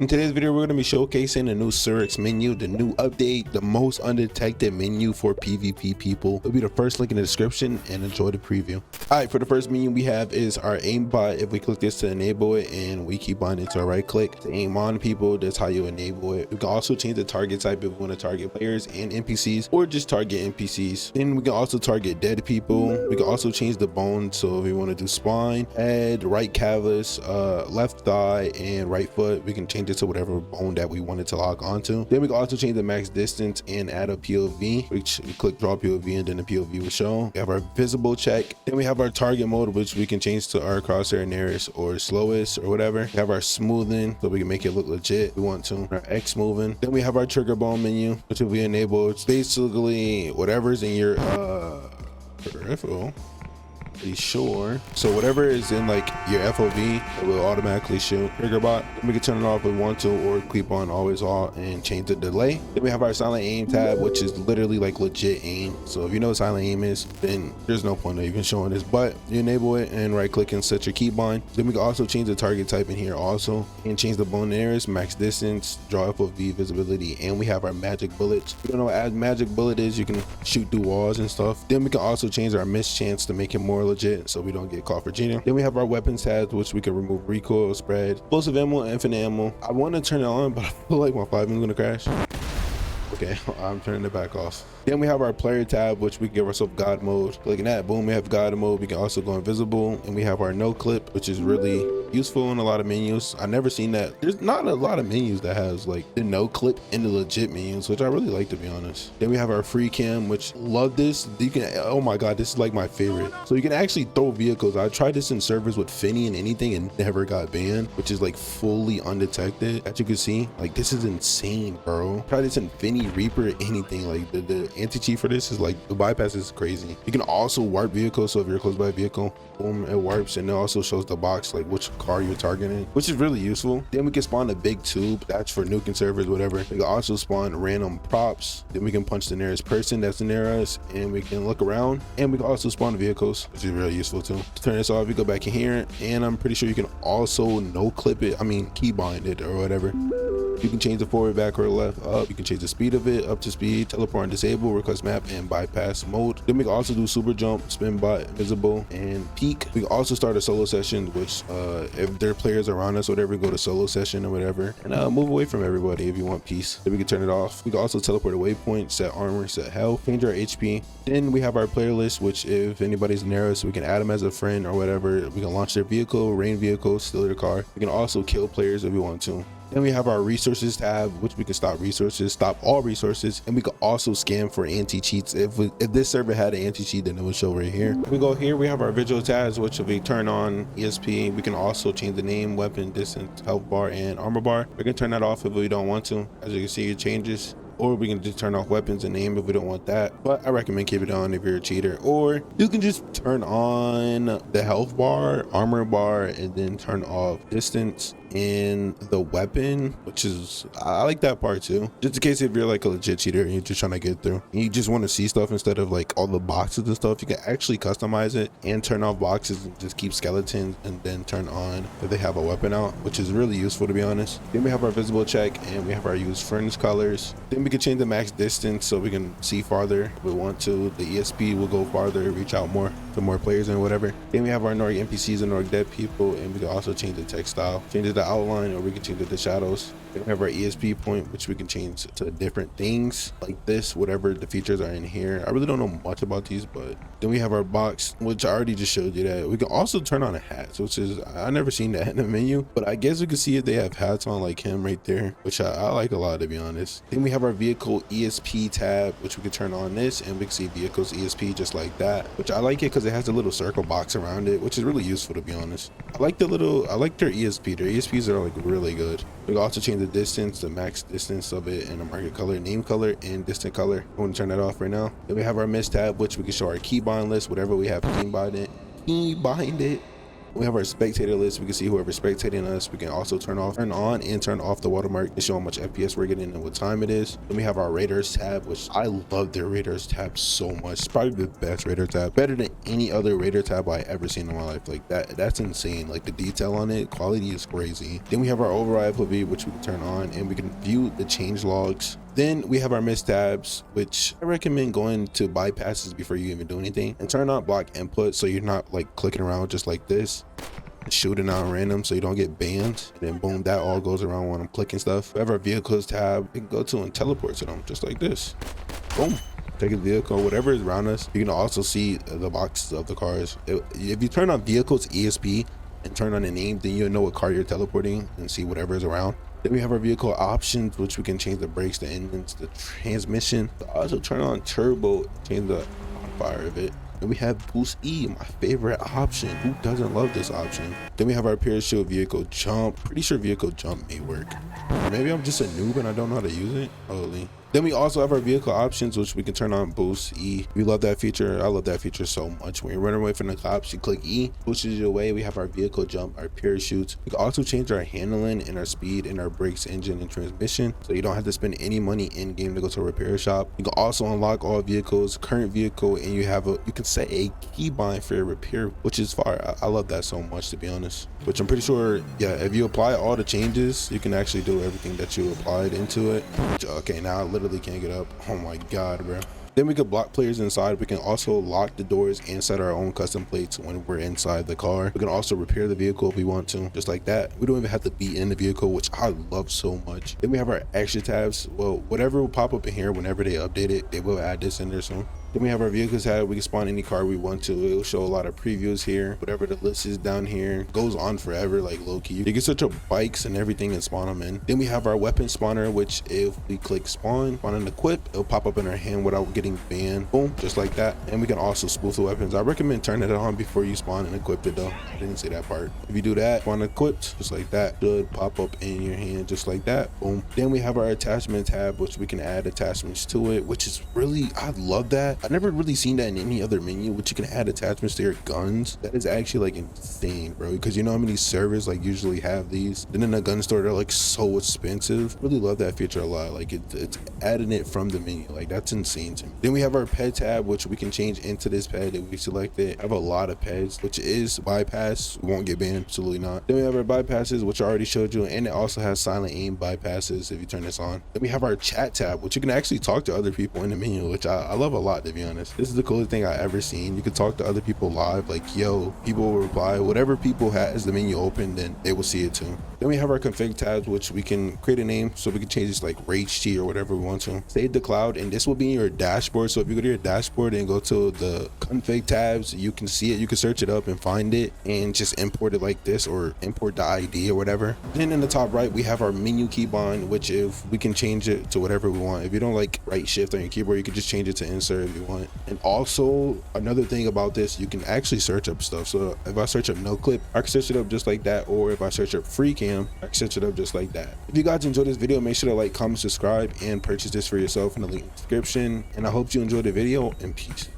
In today's video, we're going to be showcasing the new seryx menu, the new update, the most undetected menu for PvP people. It'll be the first link in the description, and enjoy the preview. All right, for the first menu we have is our aimbot. If we click this to enable it and we keep on it to right click to aim on people, that's how you enable it. We can also change the target type if we want to target players and NPCs, or just target NPCs. Then we can also target dead people. We can also change the bone, so if we want to do spine, head, right callus, left thigh, and right foot, we can change it to whatever bone that we wanted to lock onto. Then we can also change the max distance and add a POV, which we click draw POV and then the POV will show. We have our visible check. Then we have our target mode, which we can change to our crosshair nearest or slowest or whatever. We have our smoothing, so we can make it look legit if we want to. Our X moving. Then we have our trigger bone menu, which will be enabled. It's basically whatever's in your peripheral. Sure, so whatever is in like your FOV, it will automatically shoot trigger bot. Then we can turn it off if we want to, or keep on always all and change the delay. Then we have our silent aim tab, which is literally like legit aim. So if you know what silent aim is, then there's no point of even showing this, but you enable it and right click and set your keybind. Then we can also change the target type in here also, and change the bone nearest, max distance, draw FOV, visibility, and we have our magic bullets. If you don't know what magic bullet is, you can shoot through walls and stuff. Then we can also change our miss chance to make it more legit, so we don't get caught for cheating. Then we have our weapons tabs, which we can remove recoil, spread, explosive ammo, infinite ammo. I want to turn it on, but I feel like my FiveM is gonna crash. Okay, I'm turning it back off. Then we have our player tab, which we can give ourselves God mode. Clicking that, boom, we have God mode. We can also go invisible, and we have our no clip, which is really useful in a lot of menus. I never seen that. There's not a lot of menus that has like the no clip in the legit menus, which I really like, to be honest. Then we have our free cam, which love this. You can, oh my god, this is like my favorite. So you can actually throw vehicles. I tried this in servers with Finny and anything and never got banned, which is like fully undetected. As you can see, like this is insane, bro. Try this in Finny, Reaper, anything. Like the anti-cheat for this is like, the bypass is crazy. You can also warp vehicles, so if you're close by a vehicle, boom, it warps, and it also shows the box like which car you're targeting, which is really useful. Then we can spawn a big tube, that's for nuking servers, whatever. We can also spawn random props. Then we can punch the nearest person that's near us, and we can look around, and we can also spawn vehicles, which is really useful too. To turn this off, you go back in here, and I'm pretty sure you can also no clip it, I mean keybind it or whatever. You can change the forward, back, or left, up. You can change the speed of it, up to speed, teleport and disable, request map, and bypass mode. Then we can also do super jump, spin bot, invisible, and peek. We can also start a solo session, which if there are players around us, whatever, go to solo session or whatever, and move away from everybody if you want peace. Then we can turn it off. We can also teleport a waypoint, set armor, set health, change our HP. Then we have our player list, which if anybody's near us, we can add them as a friend or whatever. We can launch their vehicle, rain vehicle, steal their car. We can also kill players if we want to. Then we have our resources tab, which we can stop resources, stop all resources, and we can also scan for anti-cheats. If this server had an anti-cheat, then it would show right here. If we go here, we have our visual tabs, which if we turn on ESP, we can also change the name, weapon, distance, health bar, and armor bar. We can turn that off if we don't want to. As you can see, it changes. Or we can just turn off weapons and name if we don't want that, but I recommend keep it on if you're a cheater. Or you can just turn on the health bar, armor bar, and then turn off distance and the weapon, which is, I like that part too, just in case if you're like a legit cheater and you're just trying to get through and you just want to see stuff instead of like all the boxes and stuff. You can actually customize it and turn off boxes and just keep skeletons, and then turn on if they have a weapon out, which is really useful, to be honest. Then we have our visible check, and we have our use furnace colors. Then we can change the max distance so we can see farther if we want to. The ESP will go farther, reach out more to more players and whatever. Then we have our Norg NPCs and Norg dead people, and we can also change the text style, change the outline, or we can change the shadows. Then we have our ESP point, which we can change to different things like this, whatever the features are in here. I really don't know much about these, but then we have our box, which I already just showed you that. We can also turn on a hat, which is, I never seen that in the menu, but I guess we can see if they have hats on like him right there, which I like a lot, to be honest. Then we have our vehicle ESP tab, which we can turn on this, and we can see vehicles ESP just like that, which I like it because it has a little circle box around it, which is really useful, to be honest. I like their ESP. Their ESPs are like really good. We can also change the distance, the max distance of it, and the market color, name color, and distant color. I want to turn that off right now. Then we have our miss tab, which we can show our keybind list, whatever we have keybind it. We have our spectator list. We can see whoever's spectating us. We can also turn on and turn off the watermark to show how much FPS we're getting and what time it is. Then we have our radars tab, which I love their radars tab so much. It's probably the best radar tab, better than any other radar tab I ever seen in my life. Like that's insane. Like the detail on it, quality is crazy. Then we have our override FOV, which we can turn on, and we can view the change logs. Then we have our miss tabs, which I recommend going to bypasses before you even do anything, and turn on block input so you're not like clicking around just like this, shooting out random so you don't get banned. And then boom, that all goes around when I'm clicking stuff. We have our vehicles tab, you can go to and teleport to them just like this. Boom. Take a vehicle, whatever is around us. You can also see the boxes of the cars. If you turn on vehicles ESP and turn on the name, then you'll know what car you're teleporting and see whatever is around. Then we have our vehicle options, which we can change the brakes, the engines, the transmission. Also turn on turbo, change the fire of it. Then we have boost E, my favorite option. Who doesn't love this option? Then we have our parachute, vehicle jump. Pretty sure vehicle jump may work. Maybe I'm just a noob and I don't know how to use it. Holy. Then we also have our vehicle options, which we can turn on boost E. We love that feature. I love that feature so much. When you're running away from the cops, you click E, pushes you away. We have our vehicle jump, our parachutes. We can also change our handling and our speed and our brakes, engine, and transmission, so you don't have to spend any money in game to go to a repair shop. You can also unlock all vehicles, current vehicle, and you can set a keybind for your repair, which is fire. I love that so much, to be honest. Which I'm pretty sure, yeah, if you apply all the changes, you can actually do everything that you applied into it. Okay, now I literally can't get up. Oh my god, bro. Then we could block players inside. We can also lock the doors and set our own custom plates when we're inside the car. We can also repair the vehicle if we want to, just like that. We don't even have to be in the vehicle, which I love so much. Then we have our extra tabs. Well, whatever will pop up in here whenever they update it, they will add this in there soon. Then we have our vehicles tab. We can spawn any car we want to. It will show a lot of previews here. Whatever the list is down here goes on forever, like low key. You can search up bikes and everything and spawn them in. Then we have our weapon spawner, which if we click spawn and equip, it'll pop up in our hand without getting banned. Boom, just like that. And we can also spoof the weapons. I recommend turning it on before you spawn and equip it though. I didn't say that part. If you do that, spawn equipped, just like that, should pop up in your hand just like that. Boom. Then we have our attachment tab, which we can add attachments to it, which is really, I love that. I've never really seen that in any other menu, which you can add attachments to your guns. That is actually like insane, bro, because you know how many servers like usually have these. Then in a gun store, they're like so expensive. Really love that feature a lot. Like it's adding it from the menu. Like that's insane to me. Then we have our pet tab, which we can change into this pet that we selected. I have a lot of pets, which is bypass. We won't get banned, absolutely not. Then we have our bypasses, which I already showed you, and it also has silent aim bypasses if you turn this on. Then we have our chat tab, which you can actually talk to other people in the menu, which I love a lot, to be honest. This is the coolest thing I ever seen. You can talk to other people live, like yo, people will reply. Whatever people has the menu open, then they will see it too. Then we have our config tabs, which we can create a name, so we can change this like rage T or whatever we want to. Save the cloud, and this will be in your dashboard. So if you go to your dashboard and go to the config tabs, you can see it. You can search it up and find it and just import it like this, or import the ID or whatever. Then in the top right, we have our menu keybind, which if we can change it to whatever we want. If you don't like right shift on your keyboard, you can just change it to insert if you want. And also another thing about this, you can actually search up stuff. So if I search up no clip, I can search it up just like that, or if I search up free cam, I can search it up just like that. If you guys enjoyed this video, make sure to like, comment, subscribe, and purchase this for yourself in the link in the description. And I hope you enjoyed the video, and peace.